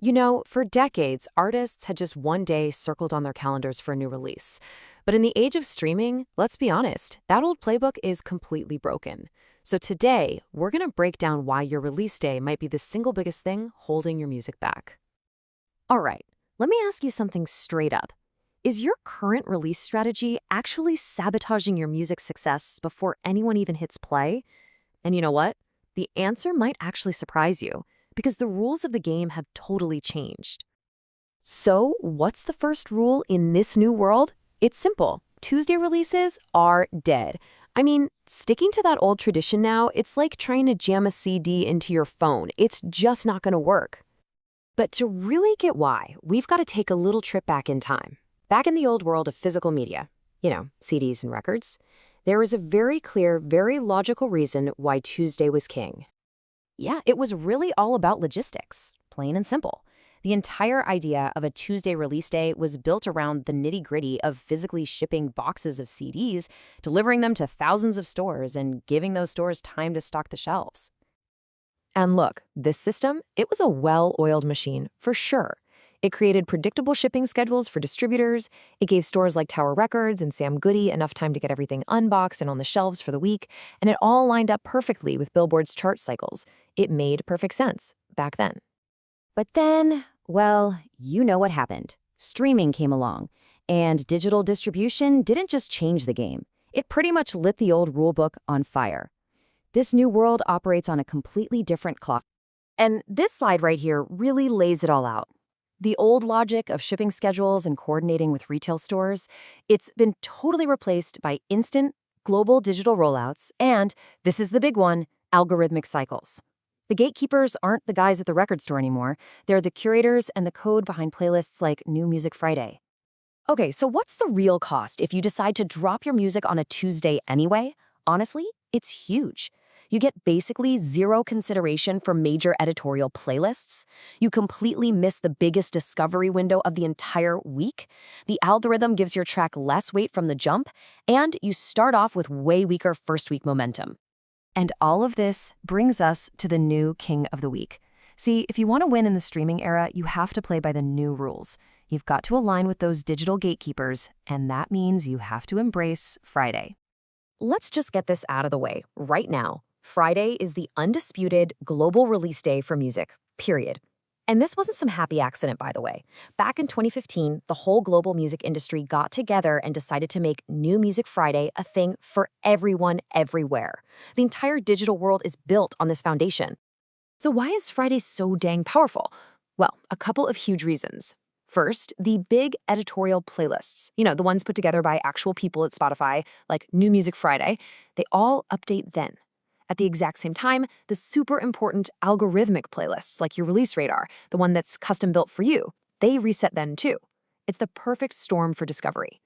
You know, for decades, artists had just one day circled on their calendars for a new release. But in the age of streaming, let's be honest, that old playbook is completely broken. So today, we're going to break down why your release day might be the single biggest thing holding your music back. All right, let me ask you something straight up. Is your current release strategy actually sabotaging your music's success before anyone even hits play? And you know what? The answer might actually surprise you, because the rules of the game have totally changed. So, what's the first rule in this new world? It's simple. Tuesday releases are dead. I mean, sticking to that old tradition now, it's like trying to jam a CD into your phone. It's just not going to work. But to really get why, we've got to take a little trip back in time. Back in the old world of physical media, CDs and records, there was a very clear, very logical reason why Tuesday was king. Yeah, it was really all about logistics, plain and simple. The entire idea of a Tuesday release day was built around the nitty-gritty of physically shipping boxes of CDs, delivering them to thousands of stores, and giving those stores time to stock the shelves. And look, this system, it was a well-oiled machine, for sure. It created predictable shipping schedules for distributors. It gave stores like Tower Records and Sam Goody enough time to get everything unboxed and on the shelves for the week, and it all lined up perfectly with Billboard's chart cycles. It made perfect sense back then. But then, well, you know what happened. Streaming came along, and digital distribution didn't just change the game. It pretty much lit the old rulebook on fire. This new world operates on a completely different clock. And this slide right here really lays it all out. The old logic of shipping schedules and coordinating with retail stores, it's been totally replaced by instant, global digital rollouts and, this is the big one, algorithmic cycles. The gatekeepers aren't the guys at the record store anymore. They're the curators and the code behind playlists like New Music Friday. Okay, so what's the real cost if you decide to drop your music on a Tuesday anyway? Honestly, it's huge. You get basically zero consideration for major editorial playlists. You completely miss the biggest discovery window of the entire week. The algorithm gives your track less weight from the jump, and you start off with way weaker first-week momentum. And all of this brings us to the new king of the week. See, if you want to win in the streaming era, you have to play by the new rules. You've got to align with those digital gatekeepers, and that means you have to embrace Friday. Let's just get this out of the way right now. Friday is the undisputed global release day for music, period. And this wasn't some happy accident, by the way. Back in 2015, the whole global music industry got together and decided to make New Music Friday a thing for everyone, everywhere. The entire digital world is built on this foundation. So why is Friday so dang powerful? Well, a couple of huge reasons. First, the big editorial playlists, the ones put together by actual people at Spotify, like New Music Friday, they all update then. At the exact same time, the super important algorithmic playlists, like your release radar, the one that's custom built for you, they reset then too. It's the perfect storm for discovery.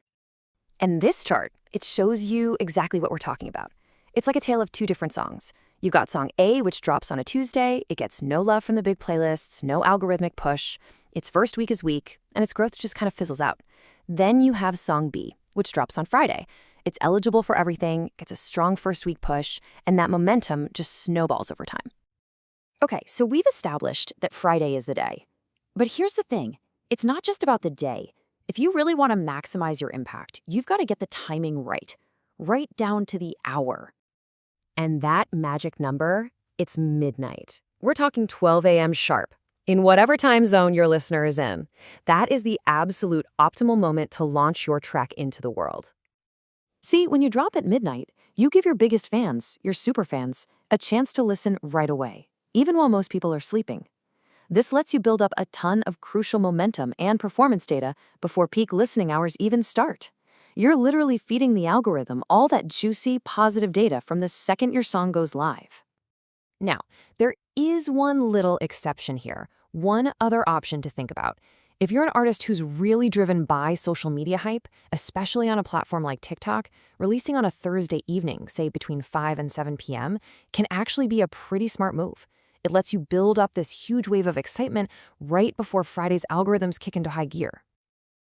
And this chart, it shows you exactly what we're talking about. It's like a tale of two different songs. You've got song A, which drops on a Tuesday. It gets no love from the big playlists, no algorithmic push. Its first week is weak, and its growth just kind of fizzles out. Then you have song B, which drops on Friday. It's eligible for everything, gets a strong first week push, and that momentum just snowballs over time. Okay, so we've established that Friday is the day. But here's the thing, it's not just about the day. If you really want to maximize your impact, you've got to get the timing right down to the hour. And that magic number, it's midnight. We're talking 12 a.m. sharp, in whatever time zone your listener is in. That is the absolute optimal moment to launch your track into the world. See, when you drop at midnight, you give your biggest fans, your superfans, a chance to listen right away, even while most people are sleeping. This lets you build up a ton of crucial momentum and performance data before peak listening hours even start. You're literally feeding the algorithm all that juicy, positive data from the second your song goes live. Now, there is one little exception here, one other option to think about. If you're an artist who's really driven by social media hype, especially on a platform like TikTok, releasing on a Thursday evening, say between 5 and 7 p.m., can actually be a pretty smart move. It lets you build up this huge wave of excitement right before Friday's algorithms kick into high gear.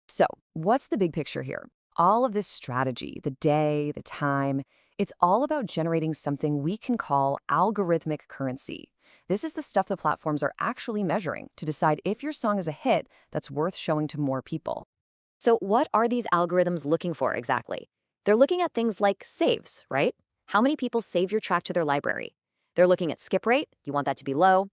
So, what's the big picture here? All of this strategy, the day, the time, it's all about generating something we can call algorithmic currency. This is the stuff the platforms are actually measuring to decide if your song is a hit that's worth showing to more people. So what are these algorithms looking for exactly? They're looking at things like saves, right? How many people save your track to their library? They're looking at skip rate. You want that to be low.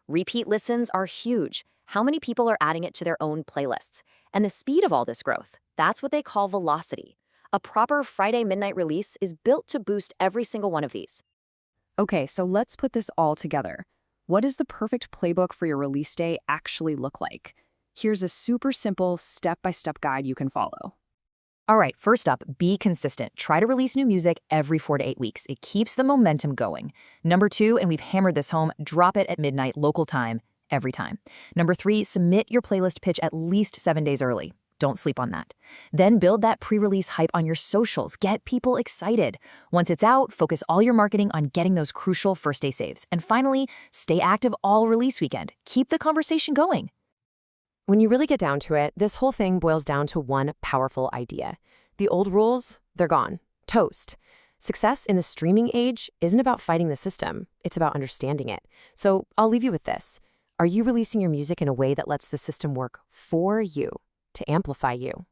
Repeat listens are huge. How many people are adding it to their own playlists? And the speed of all this growth, that's what they call velocity. A proper Friday midnight release is built to boost every single one of these. Okay, so let's put this all together. What does the perfect playbook for your release day actually look like? Here's a super simple step-by-step guide you can follow. All right, first up, be consistent. Try to release new music every 4 to 8 weeks. It keeps the momentum going. Number 2, and we've hammered this home, drop it at midnight local time every time. Number 3, submit your playlist pitch at least 7 days early. Don't sleep on that. Then build that pre-release hype on your socials. Get people excited. Once it's out, focus all your marketing on getting those crucial first-day saves. And finally, stay active all release weekend. Keep the conversation going. When you really get down to it, this whole thing boils down to one powerful idea. The old rules, they're gone. Toast. Success in the streaming age isn't about fighting the system. It's about understanding it. So I'll leave you with this. Are you releasing your music in a way that lets the system work for you, to amplify you?